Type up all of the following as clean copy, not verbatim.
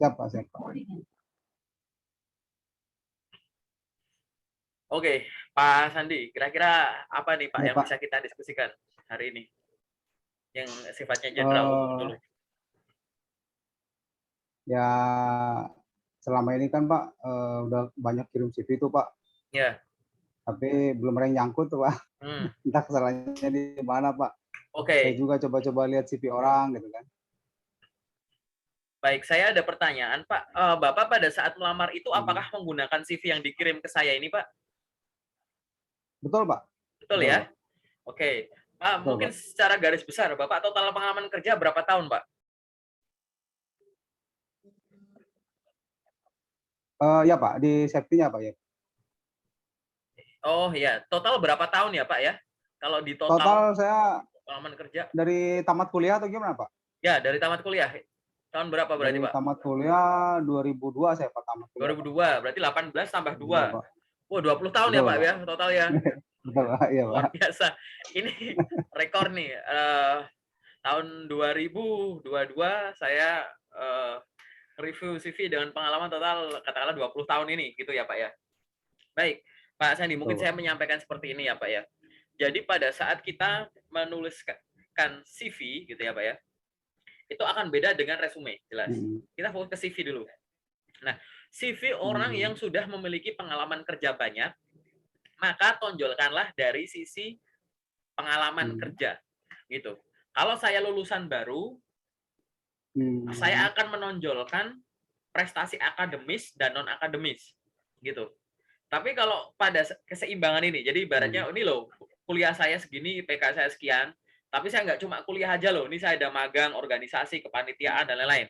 Siapa, siapa? Oke, Pak Sandi, kira-kira apa nih Pak Ya, yang Pak. bisa kita diskusikan hari ini? Yang sifatnya general umum Eh, dulu. ya, selama ini kan Pak, udah banyak kirim CV tuh Pak, Ya, tapi belum ada yang nyangkut tuh Pak. hmm. Entah kesalahannya di mana Pak. Saya Oke, juga coba-coba lihat CV orang gitu kan. baik. Saya ada pertanyaan Pak. Bapak pada saat melamar itu Hmm. apakah menggunakan CV yang dikirim ke saya ini Pak? Betul Pak, Betul betul ya? Pak, Oke. Pak, betul mungkin Pak. secara garis besar, Bapak total pengalaman kerja berapa tahun Pak? Ya Pak, di safety-nya Pak ya. Oh iya, total berapa tahun ya Pak ya? Kalau di total Total saya pengalaman kerja, dari tamat kuliah atau gimana Pak? ya dari tamat kuliah. Tahun berapa berarti Dari Pak? tamat kuliah 2002 saya Pak tamat kuliah Pak. 2002, berarti 18 tambah 2 2. Pak. Wah, 20 tahun ya Betul Pak Pak. ya total ya. Betul Pak, iya Luar Pak. biasa. Ini rekor nih. Tahun 2022 saya review CV dengan pengalaman total katakanlah 20 tahun ini gitu ya Pak ya. Baik, Pak Sandi, mungkin Betul saya Pak. menyampaikan seperti ini ya Pak ya. Jadi pada saat kita menuliskan CV gitu ya Pak ya, itu akan beda dengan resume, jelas. Hmm. Kita fokus ke CV dulu. Nah, CV orang yang Hmm. sudah memiliki pengalaman kerja banyak, maka tonjolkanlah dari sisi pengalaman Hmm. kerja gitu. Kalau saya lulusan baru, Hmm. saya akan menonjolkan prestasi akademis dan non akademis gitu. Tapi kalau pada keseimbangan ini, jadi ibaratnya Hmm. ini loh, kuliah saya segini, IPK saya sekian, tapi saya nggak cuma kuliah aja loh, ini saya ada magang, organisasi, kepanitiaan, dan lain-lain.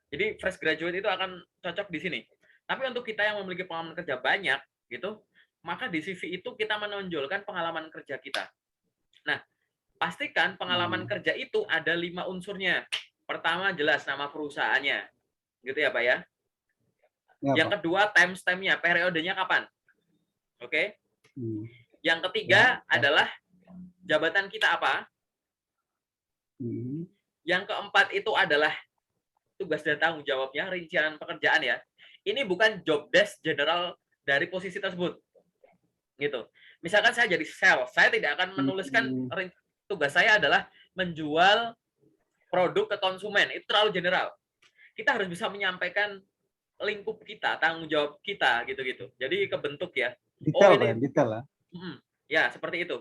Jadi fresh graduate itu akan cocok di sini. Tapi untuk kita yang memiliki pengalaman kerja banyak, gitu, maka di CV itu kita menonjolkan pengalaman kerja kita. Nah, pastikan pengalaman Hmm. kerja itu ada 5 unsurnya. Pertama, jelas nama perusahaannya, gitu ya Pak ya. Ya Yang Pak. kedua, time-nya, periodenya kapan. Oke. Hmm. Yang Ya, ketiga ya. adalah jabatan kita apa. Hmm. Yang keempat itu adalah tugas dan tanggung jawabnya, rincian pekerjaan ya. Ini bukan job desk general dari posisi tersebut. Gitu. Misalkan saya jadi sales, saya tidak akan menuliskan Hmm. tugas saya adalah menjual produk ke konsumen. Itu terlalu general. Kita harus bisa menyampaikan lingkup kita, tanggung jawab kita gitu-gitu. Jadi kebentuk ya. Oh Detail Pak ya, ini detail lah. ya seperti itu.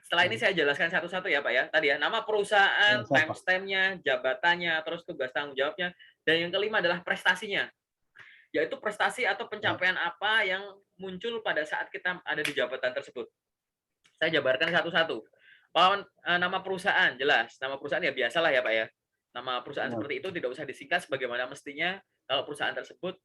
Setelah ini Hmm. saya jelaskan satu-satu ya Pak ya. Tadi ya nama Ya, perusahaan, siap Pak. timestamp-nya, jabatannya, terus tugas tanggung jawabnya, dan yang kelima adalah prestasinya. Yaitu prestasi atau Siap. pencapaian apa yang muncul pada saat kita ada di jabatan tersebut. Saya jabarkan satu-satu. Nama perusahaan jelas, nama perusahaan ya biasalah ya Pak ya. Nama perusahaan Ya. seperti itu tidak usah disingkat sebagaimana mestinya kalau perusahaan tersebut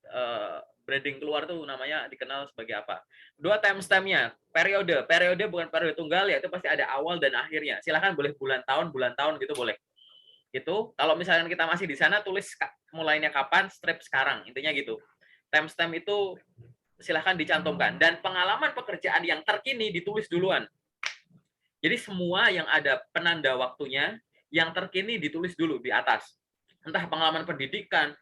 branding keluar tuh namanya dikenal sebagai apa. Dua timestamp-nya, periode bukan periode tunggal ya itu pasti ada awal dan akhirnya. Silahkan boleh bulan tahun gitu boleh. Gitu. Kalau misalkan kita masih di sana tulis mulainya kapan, strip sekarang intinya gitu. Timestamp itu silahkan dicantumkan dan pengalaman pekerjaan yang terkini ditulis duluan. Jadi semua yang ada penanda waktunya, yang terkini ditulis dulu di atas. Entah pengalaman pendidikan,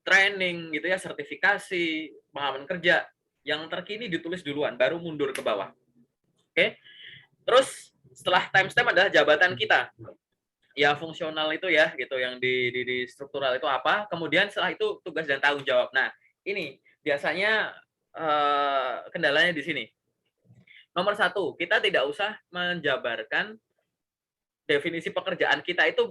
training gitu ya, sertifikasi, pengalaman kerja, yang terkini ditulis duluan, baru mundur ke bawah. Oke. Terus setelah timestamp adalah jabatan kita. Ya fungsional itu ya gitu yang di struktural itu apa. Kemudian setelah itu tugas dan tanggung jawab. Nah, ini biasanya kendalanya di sini. Nomor satu, kita tidak usah menjabarkan definisi pekerjaan kita itu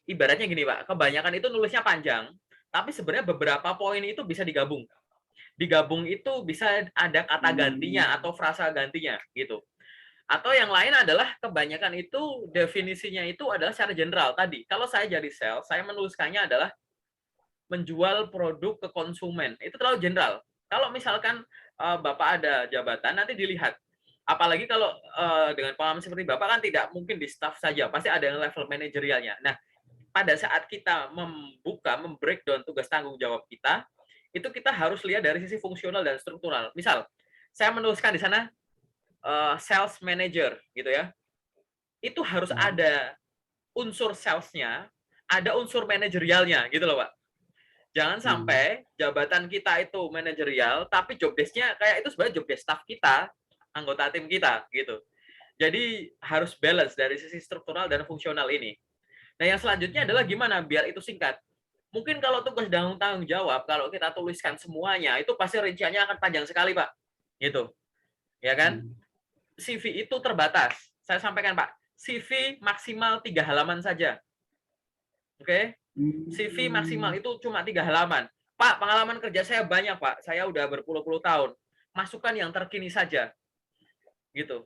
ibaratnya gini Pak, kebanyakan itu nulisnya panjang, tapi sebenarnya beberapa poin itu bisa digabung. Digabung itu bisa ada kata gantinya Hmm. atau frasa gantinya gitu. Atau yang lain adalah kebanyakan itu definisinya itu adalah secara general tadi. Kalau saya jadi sales, saya menuliskannya adalah menjual produk ke konsumen. Itu terlalu general. Kalau misalkan Bapak ada jabatan, nanti dilihat. Apalagi kalau dengan pengalaman seperti Bapak kan tidak mungkin di staff saja, pasti ada yang level manajerialnya. Nah, pada saat kita membreakdown tugas tanggung jawab kita, itu kita harus lihat dari sisi fungsional dan struktural. Misal, saya menuliskan di sana sales manager, gitu ya. Itu harus Ya. ada unsur salesnya, ada unsur manajerialnya, gitu loh Pak. Jangan sampai jabatan kita itu manajerial, tapi job desk-nya kayak itu sebenarnya job desk staff kita, anggota tim kita, gitu. Jadi harus balance dari sisi struktural dan fungsional ini. Nah, yang selanjutnya adalah gimana biar itu singkat. Mungkin kalau tugas dan tanggung jawab, kalau kita tuliskan semuanya, itu pasti rinciannya akan panjang sekali, Pak. Gitu. Ya kan? CV itu terbatas. Saya sampaikan, Pak. CV maksimal 3 halaman saja. Oke? CV maksimal itu cuma 3 halaman. Pak, pengalaman kerja saya banyak, Pak. Saya udah berpuluh-puluh tahun. Masukkan yang terkini saja. Gitu.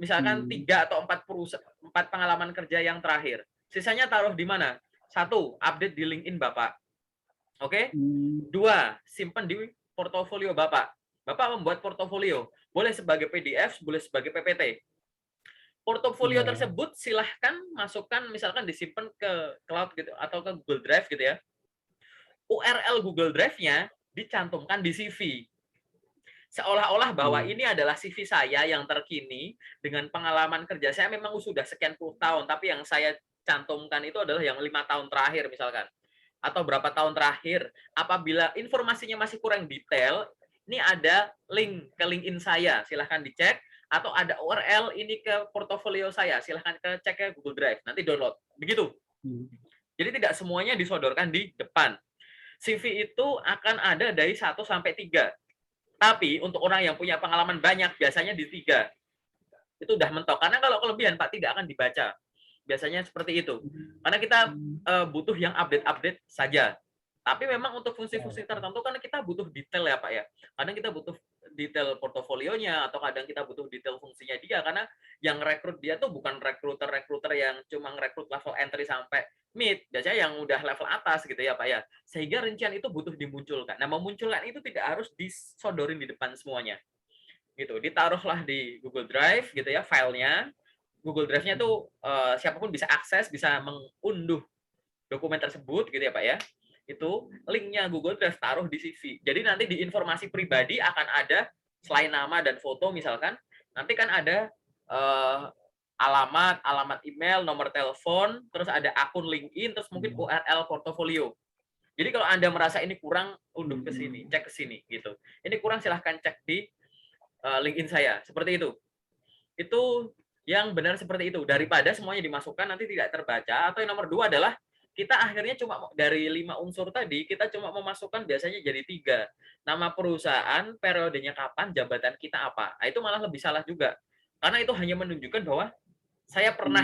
Misalkan 3 atau 4 pengalaman kerja yang terakhir. Sisanya taruh di mana? 1, update di LinkedIn Bapak. Oke? 2, simpan di portofolio Bapak. Bapak membuat portofolio. Boleh sebagai PDF, boleh sebagai PPT. Portofolio tersebut silahkan masukkan, misalkan disimpan ke cloud gitu atau ke Google Drive gitu ya. URL Google Drive-nya dicantumkan di CV. Seolah-olah bahwa ini adalah CV saya yang terkini dengan pengalaman kerja saya memang sudah sekian puluh tahun, tapi yang saya cantumkan itu adalah yang 5 tahun terakhir misalkan, atau berapa tahun terakhir. Apabila informasinya masih kurang detail, ini ada link ke LinkedIn saya, silahkan dicek, atau ada URL ini ke portofolio saya, silahkan cek ke Google Drive, nanti download. Begitu. Jadi tidak semuanya disodorkan di depan. CV itu akan ada dari 1 sampai 3. Tapi untuk orang yang punya pengalaman banyak, biasanya di 3. Itu udah mentok. Karena kalau kelebihan, Pak, tidak akan dibaca. Biasanya seperti itu. Karena kita butuh yang update-update saja. Tapi memang untuk fungsi-fungsi tertentu, karena kita butuh detail ya, Pak ya. Kadang kita butuh detail portofolionya, atau kadang kita butuh detail fungsinya dia. Karena yang rekrut dia tuh bukan rekruter-rekruter yang cuma rekrut level entry sampai mid. Biasanya yang udah level atas gitu ya, Pak ya. Sehingga rincian itu butuh dimunculkan. Nah, memunculkan itu tidak harus disodorin di depan semuanya. Gitu. Ditaruhlah di Google Drive gitu ya, filenya. Google Drive-nya tuh siapapun bisa akses, bisa mengunduh dokumen tersebut gitu ya, Pak ya. Itu linknya Google Drive taruh di CV. Jadi nanti di informasi pribadi akan ada selain nama dan foto misalkan, nanti kan ada alamat email, nomor telepon, terus ada akun LinkedIn, terus mungkin URL portofolio. Jadi kalau Anda merasa ini kurang, unduh ke sini, cek ke sini gitu. Ini kurang silahkan cek di LinkedIn saya. Seperti itu. Itu yang benar seperti itu. Daripada semuanya dimasukkan nanti tidak terbaca. Atau yang nomor 2 adalah kita akhirnya cuma dari 5 unsur tadi, kita cuma memasukkan biasanya jadi 3. Nama perusahaan, periodenya kapan, jabatan kita apa. Nah, itu malah lebih salah juga. Karena itu hanya menunjukkan bahwa saya pernah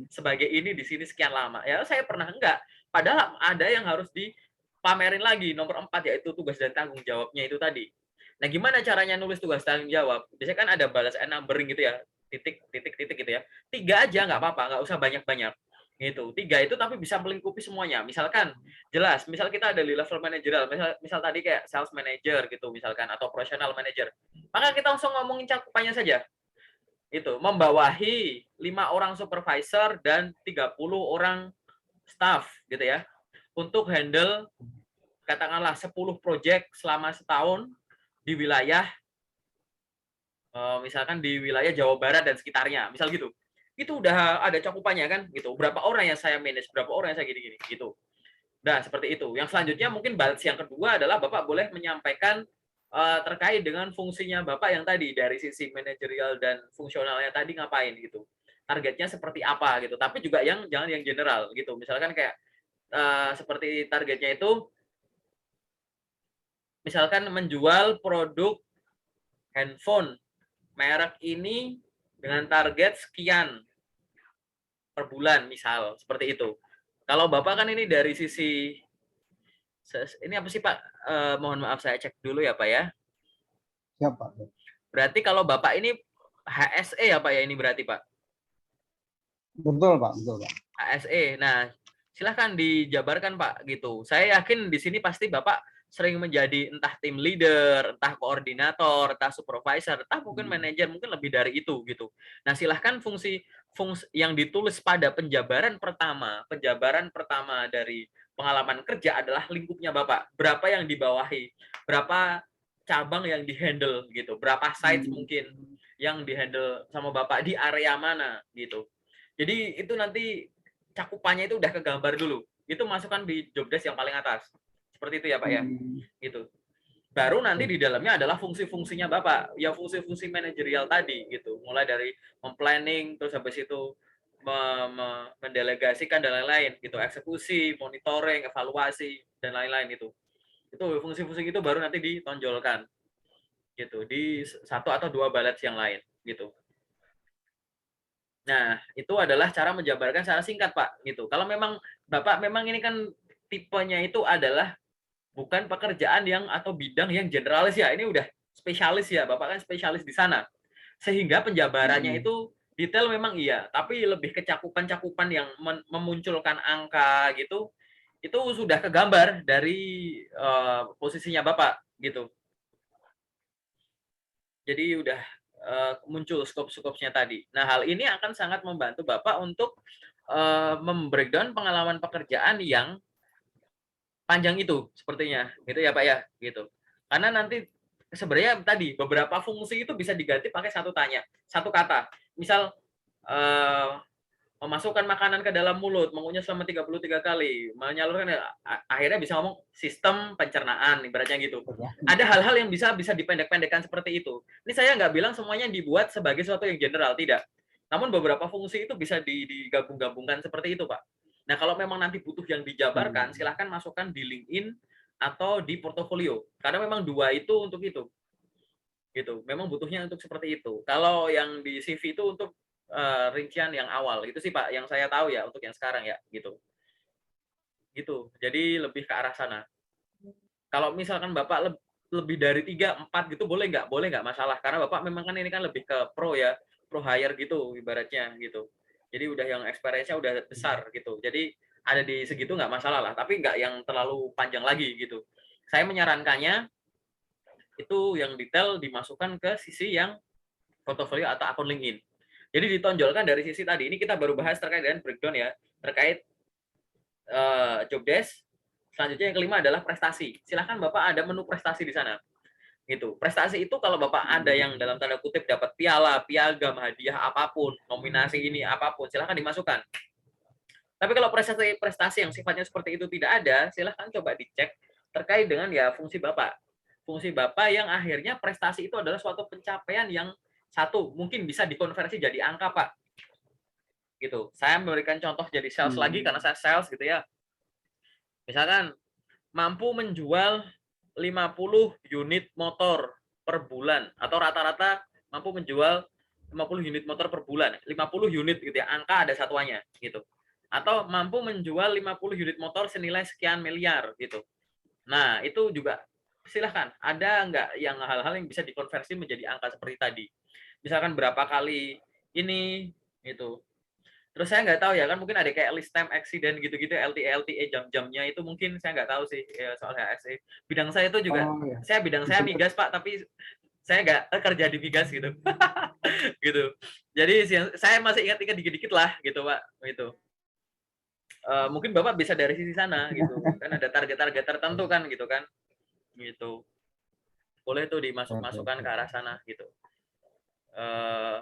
sebagai ini di sini sekian lama. Ya, saya pernah enggak. Padahal ada yang harus dipamerin lagi. Nomor 4 yaitu tugas dan tanggung jawabnya itu tadi. Nah, gimana caranya nulis tugas tanggung jawab? Biasanya kan ada balas and numbering gitu ya. Titik gitu ya. 3 aja nggak apa-apa, nggak usah banyak-banyak. Gitu. 3 itu tapi bisa melingkupi semuanya. Misalkan jelas, misal kita ada di level manajerial, misal tadi kayak sales manager gitu misalkan atau operational manager. Maka kita langsung ngomongin cakupannya saja. Itu membawahi 5 orang supervisor dan 30 orang staff gitu ya. Untuk handle katakanlah 10 project selama setahun di wilayah misalkan di wilayah Jawa Barat dan sekitarnya, misal gitu. Itu udah ada cakupannya kan gitu. Berapa orang yang saya manage, berapa orang yang saya gini-gini gitu. Nah, seperti itu. Yang selanjutnya mungkin balance yang kedua adalah Bapak boleh menyampaikan terkait dengan fungsinya Bapak yang tadi dari sisi manajerial dan fungsionalnya tadi ngapain gitu. Targetnya seperti apa gitu. Tapi juga yang jangan yang general gitu. Misalkan kayak seperti targetnya itu misalkan menjual produk handphone merek ini dengan target sekian per bulan misal seperti itu. Kalau Bapak kan ini dari sisi ini apa sih Pak? Mohon maaf saya cek dulu ya Pak ya. Siap, Pak. Berarti kalau Bapak ini HSE ya Pak ya ini berarti Pak? Betul, Pak. Betul, Pak. HSE. Nah, silahkan dijabarkan Pak gitu. Saya yakin di sini pasti Bapak sering menjadi entah tim leader, entah koordinator, entah supervisor, entah mungkin manajer, mungkin lebih dari itu gitu. Nah, silahkan fungsi yang ditulis pada penjabaran pertama dari pengalaman kerja adalah lingkupnya Bapak. Berapa yang dibawahi, berapa cabang yang dihandle gitu, berapa sites mungkin yang dihandle sama Bapak di area mana gitu. Jadi itu nanti cakupannya itu udah kegambar dulu. Itu masukkan di job desk yang paling atas. Seperti itu ya Pak ya, Hmm. gitu. Baru nanti Oke. di dalamnya adalah fungsi-fungsinya Bapak, ya fungsi-fungsi manajerial tadi gitu. Mulai dari memplanning, terus habis itu mendelegasikan dan lain-lain gitu, eksekusi, monitoring, evaluasi dan lain-lain itu. Itu fungsi-fungsi itu baru nanti ditonjolkan gitu di satu atau dua balance yang lain gitu. Nah, itu adalah cara menjabarkan secara singkat, Pak, gitu. Kalau memang Bapak memang ini kan tipenya itu adalah bukan pekerjaan yang atau bidang yang generalis ya, ini udah spesialis ya, Bapak kan spesialis di sana. Sehingga penjabarannya Hmm. itu detail memang iya, tapi lebih ke cakupan-cakupan yang memunculkan angka gitu, itu sudah kegambar dari posisinya Bapak gitu. Jadi udah muncul skop-skopnya tadi. Nah, hal ini akan sangat membantu Bapak untuk membreakdown pengalaman pekerjaan yang panjang itu sepertinya, gitu ya Pak ya, gitu. Karena nanti sebenarnya tadi beberapa fungsi itu bisa diganti pakai satu kata. Misal eh, memasukkan makanan ke dalam mulut, mengunyah selama 33 kali, menyalurkan akhirnya bisa ngomong sistem pencernaan ibaratnya gitu. Ya. Ada hal-hal yang bisa bisa dipendek-pendekkan seperti itu. Ini saya nggak bilang semuanya dibuat sebagai sesuatu yang general, tidak. Namun beberapa fungsi itu bisa digabung-gabungkan seperti itu, Pak. Nah, kalau memang nanti butuh yang dijabarkan, Hmm. silahkan masukkan di LinkedIn atau di portofolio. Karena memang dua itu untuk itu gitu. Memang butuhnya untuk seperti itu. Kalau yang di CV itu untuk rincian yang awal. Itu sih Pak yang saya tahu ya untuk yang sekarang ya gitu. Gitu. Jadi lebih ke arah sana. Kalau misalkan Bapak lebih dari 3 4 gitu boleh nggak? Boleh nggak masalah. Karena Bapak memang kan ini kan lebih ke pro ya, pro hire gitu ibaratnya gitu. Jadi udah yang experience-nya udah besar gitu. Jadi ada di segitu nggak masalah lah, tapi nggak yang terlalu panjang lagi gitu. Saya menyarankannya itu yang detail dimasukkan ke sisi yang portofolio atau akun LinkedIn. Jadi ditonjolkan dari sisi tadi. Ini kita baru bahas terkait dengan breakdown ya, terkait job desk. Selanjutnya yang kelima adalah prestasi. Silahkan Bapak ada menu prestasi di sana. Gitu. Prestasi itu kalau Bapak ada yang dalam tanda kutip dapat piala, piagam, hadiah apapun, nominasi ini apapun, silahkan dimasukkan. Tapi kalau prestasi-prestasi yang sifatnya seperti itu tidak ada, silahkan coba dicek terkait dengan ya fungsi Bapak. Fungsi Bapak yang akhirnya prestasi itu adalah suatu pencapaian yang satu, mungkin bisa dikonversi jadi angka, Pak. Gitu. Saya memberikan contoh jadi sales lagi karena Hmm. saya sales gitu ya. Misalkan mampu menjual 50 unit motor per bulan atau rata-rata mampu menjual 50 unit motor per bulan, 50 unit gitu ya, angka ada satuannya gitu. Atau mampu menjual 50 unit motor senilai sekian miliar gitu. Nah, itu juga silahkan. Ada nggak yang hal-hal yang bisa dikonversi menjadi angka seperti tadi? Misalkan berapa kali ini gitu. Terus saya nggak tahu ya kan mungkin ada kayak list time accident gitu-gitu LTA jam-jamnya itu mungkin saya nggak tahu sih ya, soal HSE. Bidang saya itu juga Oh ya. bidang saya Disebut. migas Pak tapi saya nggak kerja di migas gitu. Gitu. Jadi saya masih ingat-ingat dikit-dikit lah gitu Pak gitu. Mungkin Bapak bisa dari sisi sana gitu. Kan ada target-target tertentu kan gitu kan. Gitu. Boleh tuh Oke, dimasuk-masukkan oke, ke arah oke. sana gitu. Eh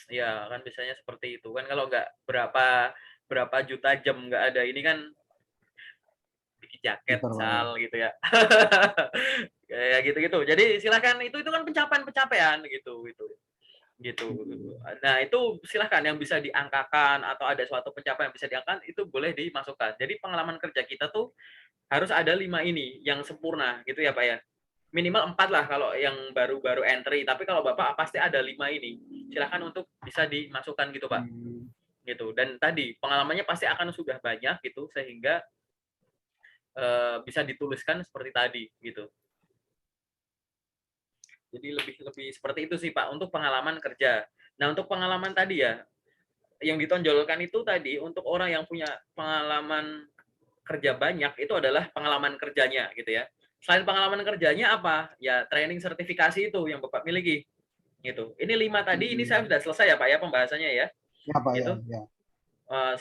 ya kan biasanya seperti itu kan kalau nggak berapa berapa juta jam nggak ada ini kan bikin jaket Betul, Pak ya. misal gitu ya. Kayak gitu-gitu. Jadi silakan itu kan pencapaian-pencapaian gitu gitu. Gitu. Hmm. Nah, itu silahkan yang bisa diangkakan atau ada suatu pencapaian yang bisa diangkat itu boleh dimasukkan. Jadi pengalaman kerja kita tuh harus ada 5 ini yang sempurna gitu ya, Pak ya. Minimal 4 lah kalau yang baru-baru entry, tapi kalau Bapak pasti ada 5 ini. Silahkan untuk bisa dimasukkan gitu, Pak. Hmm. Gitu. Dan tadi pengalamannya pasti akan sudah banyak gitu sehingga bisa dituliskan seperti tadi gitu. Jadi lebih lebih seperti itu sih Pak untuk pengalaman kerja. Nah untuk pengalaman tadi ya yang ditonjolkan itu tadi untuk orang yang punya pengalaman kerja banyak itu adalah pengalaman kerjanya gitu ya. Selain pengalaman kerjanya apa? Ya training sertifikasi itu yang Bapak miliki gitu. Ini 5 tadi ini saya Hmm. sudah selesai ya Pak ya pembahasannya ya. Ya, Pak ya, Gitu. ya.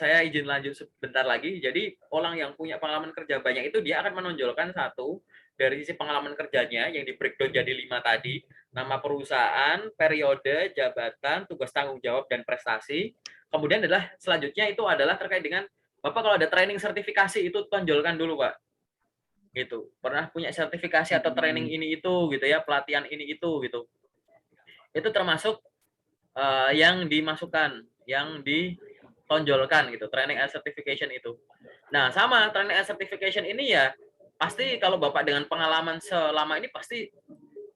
Saya izin lanjut sebentar lagi. Jadi orang yang punya pengalaman kerja banyak itu dia akan menonjolkan satu dari sisi pengalaman kerjanya yang di breakdown jadi 5 tadi, nama perusahaan, periode, jabatan, tugas tanggung jawab dan prestasi. Kemudian adalah selanjutnya itu adalah terkait dengan Bapak kalau ada training sertifikasi itu tonjolkan dulu, Pak. Gitu. Pernah punya sertifikasi atau training ini itu gitu ya, pelatihan ini itu gitu. Itu termasuk yang dimasukkan, yang ditonjolkan gitu, training and certification itu. Nah, sama training and certification ini ya pasti kalau Bapak dengan pengalaman selama ini pasti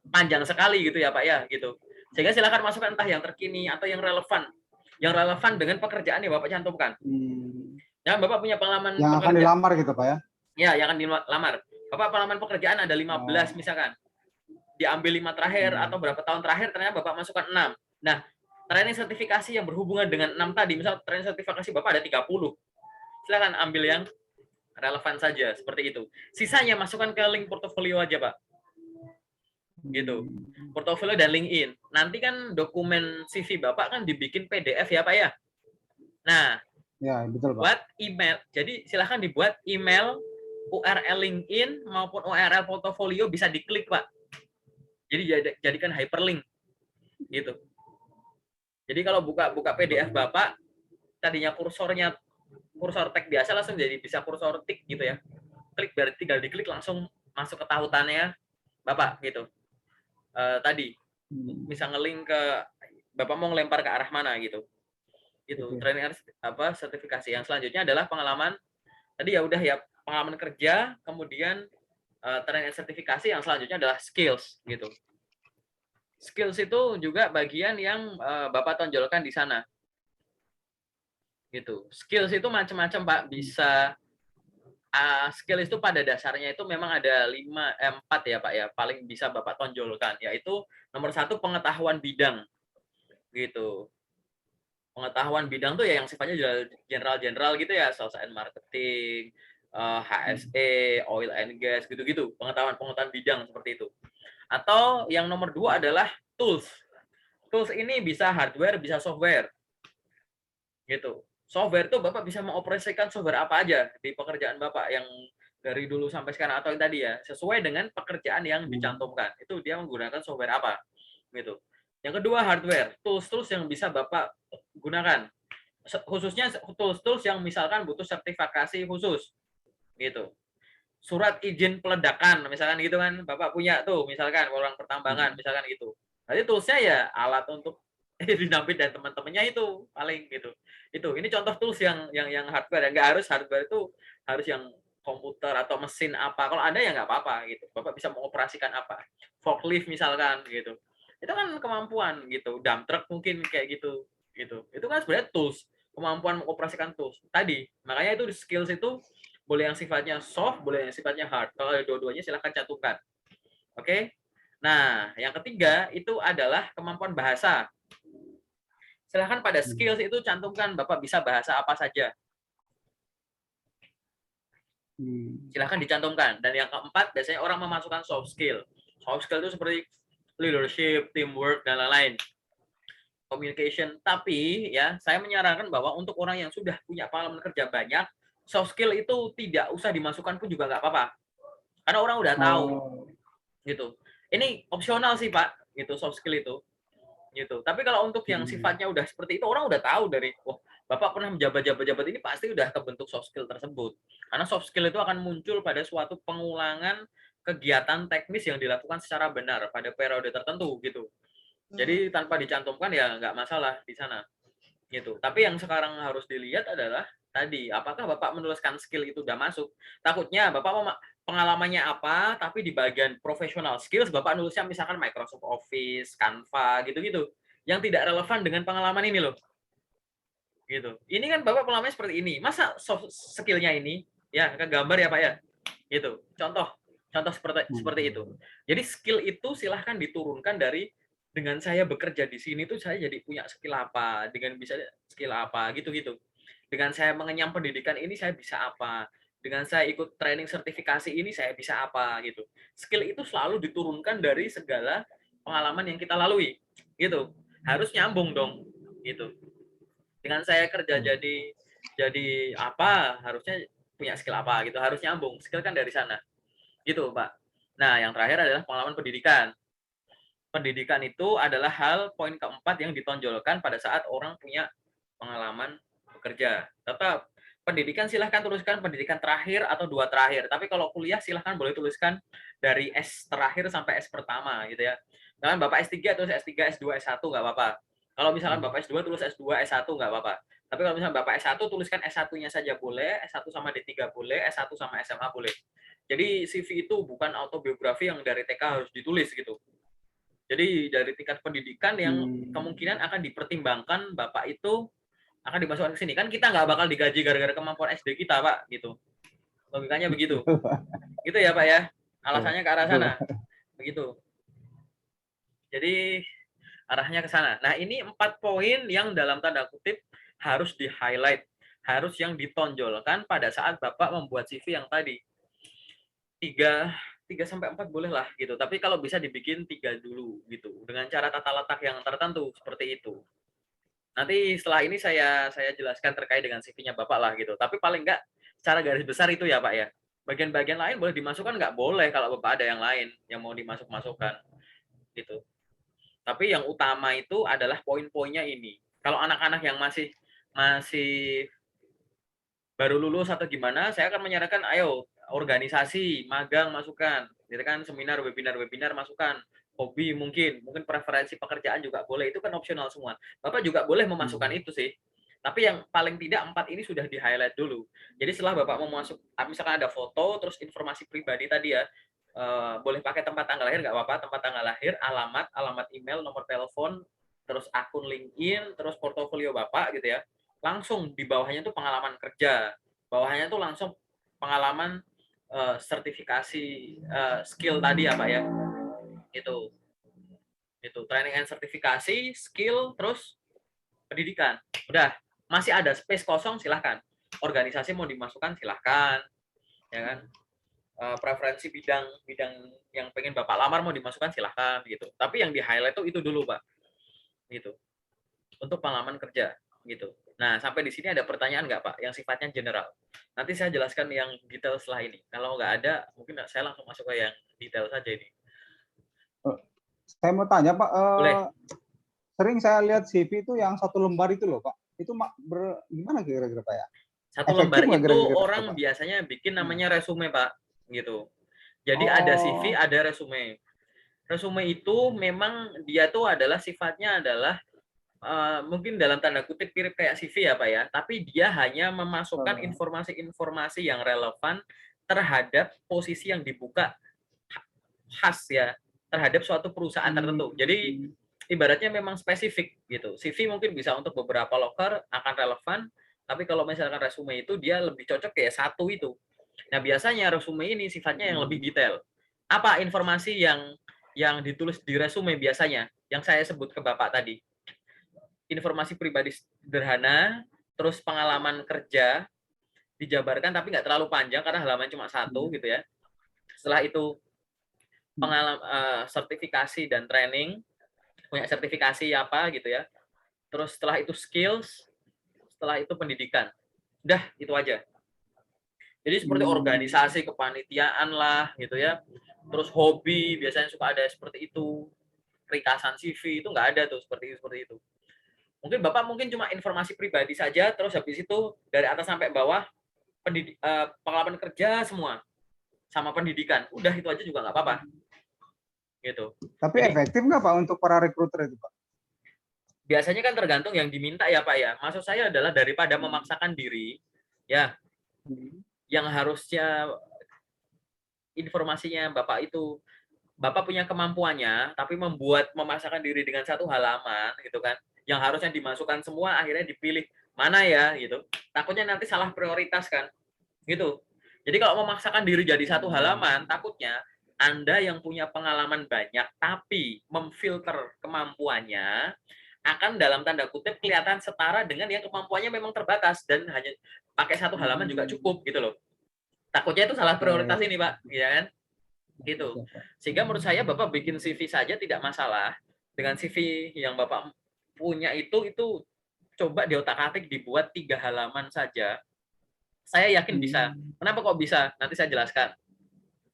panjang sekali gitu ya, Pak ya, gitu. Sehingga silakan masukkan entah yang terkini atau yang relevan. Yang relevan dengan pekerjaan yang Bapak cantumkan. Ya, Bapak punya pengalaman Yang akan pekerja. dilamar gitu, Pak ya? Ya, yang akan dilamar. Bapak pengalaman pekerjaan ada 15 misalkan. Diambil 5 terakhir atau berapa tahun terakhir ternyata Bapak masukkan 6. Nah, training sertifikasi yang berhubungan dengan 6 tadi, misal training sertifikasi Bapak ada 30. Silakan ambil yang relevan saja seperti itu. Sisanya masukkan ke link portofolio aja, Pak. Gitu. Portofolio dan LinkedIn. Nanti kan dokumen CV Bapak kan dibikin PDF ya, Pak ya. Nah, ya betul, Pak. Buat email. Jadi silahkan dibuat email, URL LinkedIn maupun URL portofolio bisa diklik, Pak. Jadi jadikan hyperlink gitu. Jadi kalau buka PDF Bapak, tadinya kursor tag biasa langsung jadi bisa kursor tik gitu ya. Klik berarti tinggal diklik langsung masuk ke tautannya Bapak gitu. Tadi bisa ngelink ke Bapak mau ngelempar ke arah mana gitu. Itu training sertifikasi. Yang selanjutnya adalah pengalaman. Tadi ya udah ya pengalaman kerja, kemudian training sertifikasi. Yang selanjutnya adalah skills gitu. Skills itu juga bagian yang Bapak tonjolkan di sana. Gitu. Skills itu macam-macam, Pak. Bisa skill itu pada dasarnya itu memang ada 4 ya, Pak ya. Paling bisa Bapak tonjolkan, yaitu nomor 1 pengetahuan bidang. Gitu. Pengetahuan bidang tuh ya yang sifatnya general gitu ya, sales and marketing, HSE, oil and gas gitu-gitu. Pengetahuan bidang seperti itu. Atau yang nomor 2 adalah tools. Tools ini bisa hardware, bisa software. Gitu. Software itu Bapak bisa mengoperasikan software apa aja di pekerjaan Bapak yang dari dulu sampai sekarang atau yang tadi ya, sesuai dengan pekerjaan yang dicantumkan. Itu dia menggunakan software apa. Gitu. Yang kedua hardware, tools-tools yang bisa Bapak gunakan. Khususnya tools-tools yang misalkan butuh sertifikasi khusus. Gitu. Surat izin peledakan misalkan gitu kan, Bapak punya tuh misalkan orang pertambangan misalkan gitu. Nanti toolsnya ya alat untuk Dinamit dan teman-temannya itu paling gitu. Ini contoh tools yang hardware. Nggak harus hardware itu harus yang komputer atau mesin apa. Kalau ada ya nggak apa-apa gitu. Bapak bisa mengoperasikan apa. Forklift misalkan gitu. Itu kan kemampuan gitu. Dump truck mungkin kayak gitu. Itu kan sebenarnya tools. Kemampuan mengoperasikan tools. Tadi. Makanya itu skills itu boleh yang sifatnya soft, boleh yang sifatnya hard. Kalau ada dua-duanya silahkan cantumkan. Oke? Nah, yang ketiga itu adalah kemampuan bahasa. Silahkan pada skills itu cantumkan Bapak bisa bahasa apa saja. Silahkan dicantumkan. Dan yang keempat, biasanya orang memasukkan soft skill. Soft skill itu seperti leadership, teamwork, dan lain-lain. Communication. Tapi ya, saya menyarankan bahwa untuk orang yang sudah punya pengalaman kerja banyak, soft skill itu tidak usah dimasukkan pun juga nggak apa-apa. Karena orang udah tahu. Gitu. Ini opsional sih, Pak. Gitu, soft skill itu. Gitu. Tapi kalau untuk yang sifatnya udah seperti itu, orang udah tahu dari, wah, Bapak pernah menjabat ini pasti udah kebentuk soft skill tersebut. Karena soft skill itu akan muncul pada suatu pengulangan kegiatan teknis yang dilakukan secara benar pada periode tertentu gitu. Jadi tanpa dicantumkan ya nggak masalah di sana. Gitu. Tapi yang sekarang harus dilihat adalah tadi, apakah Bapak menuliskan skill itu udah masuk? Takutnya Bapak mau pengalamannya apa, tapi di bagian professional skills Bapak nulisnya misalkan Microsoft Office, Canva, gitu-gitu. Yang tidak relevan dengan pengalaman ini loh. Gitu. Ini kan Bapak pengalamannya seperti ini. Masa soft skill-nya ini? Ya, ke gambar ya Pak ya. Gitu. Contoh seperti itu. Jadi skill itu silahkan diturunkan dari dengan saya bekerja di sini tuh saya jadi punya skill apa, dengan bisa skill apa, gitu-gitu. Dengan saya mengenyam pendidikan ini saya bisa apa, dengan saya ikut training sertifikasi ini saya bisa apa, gitu. Skill itu selalu diturunkan dari segala pengalaman yang kita lalui, gitu. Harus nyambung dong, gitu. Dengan saya kerja jadi apa, harusnya punya skill apa, gitu. Harus nyambung, skill kan dari sana. Gitu, Pak. Nah, yang terakhir adalah pengalaman pendidikan. Pendidikan itu adalah hal poin keempat yang ditonjolkan pada saat orang punya pengalaman bekerja. Tetap Pendidikan silahkan tuliskan pendidikan terakhir atau 2 terakhir. Tapi kalau kuliah silahkan boleh tuliskan dari S terakhir sampai S pertama gitu ya. Misalkan Bapak S3 tulis S3, S2, S1 nggak apa-apa. Kalau misalkan Bapak S2 tulis S2, S1 nggak apa-apa. Tapi kalau misalkan Bapak S1 tuliskan S1-nya saja boleh, S1 sama D3 boleh, S1 sama SMA boleh. Jadi CV itu bukan autobiografi yang dari TK harus ditulis gitu. Jadi dari tingkat pendidikan yang kemungkinan akan dipertimbangkan Bapak itu akan dimasukkan ke sini. Kan kita nggak bakal digaji gara-gara kemampuan SD kita, Pak, gitu. Logikanya begitu. Gitu ya, Pak ya. Alasannya ke arah sana. Begitu. Jadi arahnya ke sana. Nah, ini 4 poin yang dalam tanda kutip harus di-highlight, harus yang ditonjolkan pada saat Bapak membuat CV yang tadi. 3 sampai 4 boleh lah gitu. Tapi kalau bisa dibikin 3 dulu gitu. Dengan cara tata letak yang tertentu seperti itu. Nanti setelah ini saya jelaskan terkait dengan CV-nya Bapak lah gitu. Tapi paling enggak secara garis besar itu ya Pak ya. Bagian-bagian lain boleh dimasukkan nggak boleh kalau Bapak ada yang lain yang mau dimasuk-masukkan gitu. Tapi yang utama itu adalah poin-poinnya ini. Kalau anak-anak yang masih masih baru lulus atau gimana, saya akan menyarankan ayo organisasi, magang masukkan, gitu kan, seminar, webinar masukkan, hobi mungkin preferensi pekerjaan juga boleh, itu kan opsional semua. Bapak juga boleh memasukkan itu sih. Tapi yang paling tidak 4 ini sudah di-highlight dulu. Jadi setelah Bapak mau masuk, misalkan ada foto, terus informasi pribadi tadi ya, boleh pakai tempat tanggal lahir nggak apa-apa, tempat tanggal lahir, alamat email, nomor telepon, terus akun LinkedIn, terus portofolio Bapak gitu ya. Langsung di bawahnya tuh pengalaman kerja, bawahnya tuh langsung pengalaman sertifikasi skill tadi ya Pak ya, itu training and sertifikasi, skill, terus pendidikan. Udah, masih ada space kosong silahkan. Organisasi mau dimasukkan silahkan, ya kan. Preferensi bidang yang pengen Bapak lamar mau dimasukkan silahkan gitu. Tapi yang di highlight tuh itu dulu Pak, gitu. Untuk pengalaman kerja gitu. Nah, sampai di sini ada pertanyaan nggak Pak yang sifatnya general? Nanti saya jelaskan yang detail setelah ini. Kalau nggak ada, mungkin saya langsung masuk ke yang detail saja ini. Saya mau tanya Pak, Boleh. sering saya lihat CV itu yang 1 lembar itu loh Pak. Itu gimana kira-kira Pak ya? Satu Efektif lembar nggak itu kira-kira orang Pak? biasanya bikin namanya resume Pak, gitu. Jadi ada CV, Oh, ada resume. Resume itu memang dia tuh adalah sifatnya adalah mungkin dalam tanda kutip mirip kayak CV ya Pak ya, tapi dia hanya memasukkan informasi-informasi yang relevan terhadap posisi yang dibuka khas ya, terhadap suatu perusahaan tertentu. Jadi ibaratnya memang spesifik gitu. CV mungkin bisa untuk beberapa loker akan relevan, tapi kalau misalkan resume itu dia lebih cocok kayak satu itu. Nah, biasanya resume ini sifatnya yang lebih detail. Apa informasi yang ditulis di resume biasanya yang saya sebut ke Bapak tadi? Informasi pribadi sederhana, terus pengalaman kerja dijabarkan tapi nggak terlalu panjang karena halaman cuma satu gitu ya. Setelah itu sertifikasi dan training, punya sertifikasi apa gitu ya. Terus setelah itu skills, setelah itu pendidikan. Udah, itu aja. Jadi seperti organisasi, kepanitiaan lah gitu ya. Terus hobi, biasanya suka ada seperti itu. Ringkasan CV itu nggak ada tuh seperti itu. Mungkin Bapak cuma informasi pribadi saja, terus habis itu dari atas sampai bawah pengalaman kerja semua sama pendidikan. Udah itu aja juga nggak apa-apa. Gitu. Tapi Jadi efektif nggak Pak untuk para rekruter itu Pak? biasanya kan tergantung yang diminta ya Pak ya. Maksud saya adalah daripada memaksakan diri, ya yang harusnya informasinya Bapak itu Bapak punya kemampuannya, tapi memaksakan diri dengan satu halaman gitu kan, yang harusnya dimasukkan semua akhirnya dipilih mana ya gitu. Takutnya nanti salah prioritas kan, gitu. Jadi kalau memaksakan diri jadi satu halaman, takutnya Anda yang punya pengalaman banyak, tapi memfilter kemampuannya akan dalam tanda kutip kelihatan setara dengan yang kemampuannya memang terbatas dan hanya pakai satu halaman juga cukup gitu loh. Takutnya itu salah prioritas ini Pak, ya kan? Gitu. Sehingga menurut saya Bapak bikin CV saja tidak masalah. Dengan CV yang Bapak punya itu coba di otak-atik dibuat 3 halaman saja. Saya yakin bisa. Kenapa kok bisa? Nanti saya jelaskan.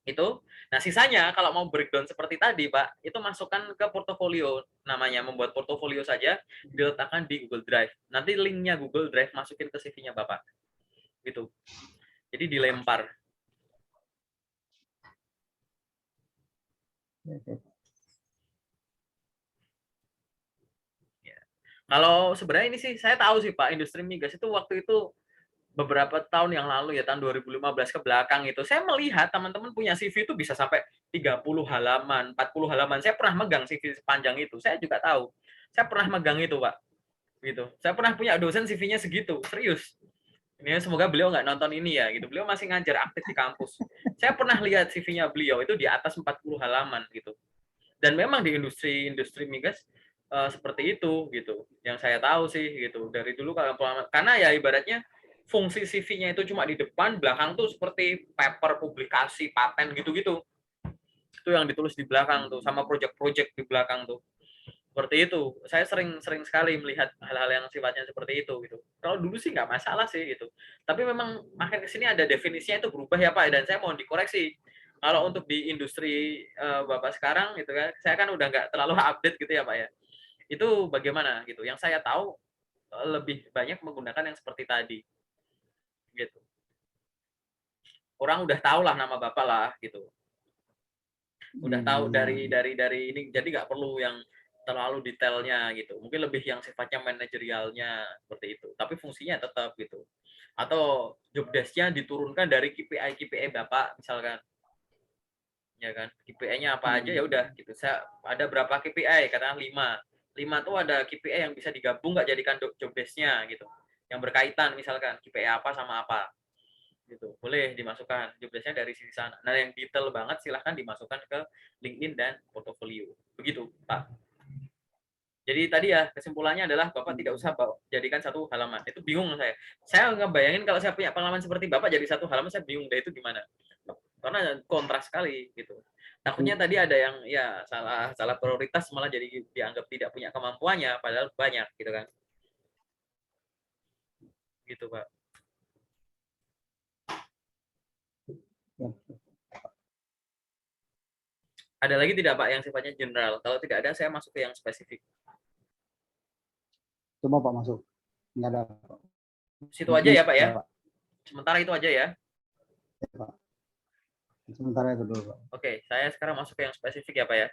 Itu. Nah, sisanya kalau mau breakdown seperti tadi, Pak, itu masukkan ke portofolio. Namanya membuat portofolio saja, diletakkan di Google Drive. Nanti linknya Google Drive masukin ke CV-nya Bapak. gitu. Jadi dilempar. Oke. Kalau sebenarnya ini sih saya tahu sih Pak, industri migas itu waktu itu beberapa tahun yang lalu ya, tahun 2015 ke belakang itu saya melihat teman-teman punya CV itu bisa sampai 30 halaman, 40 halaman. Saya pernah megang CV sepanjang itu. Saya juga tahu. Saya pernah megang itu, Pak. Gitu. Saya pernah punya dosen CV-nya segitu, serius. Ini semoga beliau nggak nonton ini ya, gitu. Beliau masih ngajar aktif di kampus. Saya pernah lihat CV-nya beliau itu di atas 40 halaman gitu. Dan memang di industri migas seperti itu gitu. Yang saya tahu sih gitu. Dari dulu kalau karena ya ibaratnya fungsi CV-nya itu cuma di depan, belakang tuh seperti paper publikasi, paten gitu-gitu. Itu yang ditulis di belakang tuh sama project-project di belakang tuh. Seperti itu. Saya sering sekali melihat hal-hal yang sifatnya seperti itu gitu. Kalau dulu sih nggak masalah sih gitu. Tapi memang makin kesini ada definisinya itu berubah ya Pak, dan saya mohon dikoreksi. Kalau untuk di industri Bapak sekarang gitu kan, saya kan udah nggak terlalu update gitu ya Pak ya. Itu bagaimana gitu. Yang saya tahu lebih banyak menggunakan yang seperti tadi gitu. Orang udah tahu lah nama Bapak lah gitu. Udah tahu dari ini, jadi nggak perlu yang terlalu detailnya gitu. Mungkin lebih yang sifatnya manajerialnya seperti itu. Tapi fungsinya tetap gitu. Atau job desk-nya diturunkan dari KPI Bapak misalkan. Ya kan? KPI-nya apa aja ya udah gitu. Saya ada berapa KPI? Katakan 5. 5 tuh ada KPI yang bisa digabung nggak jadikan job desk-nya gitu. Yang berkaitan misalkan KPI apa sama apa gitu, boleh dimasukkan job desk-nya dari sisi sana. Nah yang detail banget silahkan dimasukkan ke LinkedIn dan portofolio, begitu Pak. Jadi tadi ya kesimpulannya adalah Bapak tidak usah jadikan satu halaman. Itu bingung saya ngebayangin kalau saya punya pengalaman seperti Bapak jadi satu halaman, saya bingung deh itu gimana, karena kontras sekali gitu. Takutnya tadi ada yang ya salah prioritas, malah jadi dianggap tidak punya kemampuannya padahal banyak gitu kan, gitu Pak. Ya. Ada lagi tidak Pak yang sifatnya general? Kalau tidak ada, saya masuk ke yang spesifik. Coba Pak masuk. Nggak ada. Situ aja ya Pak ya. Pak. Sementara itu aja ya. Ya, Pak. Sementara itu dulu Pak. Oke, saya sekarang masuk ke yang spesifik ya Pak ya.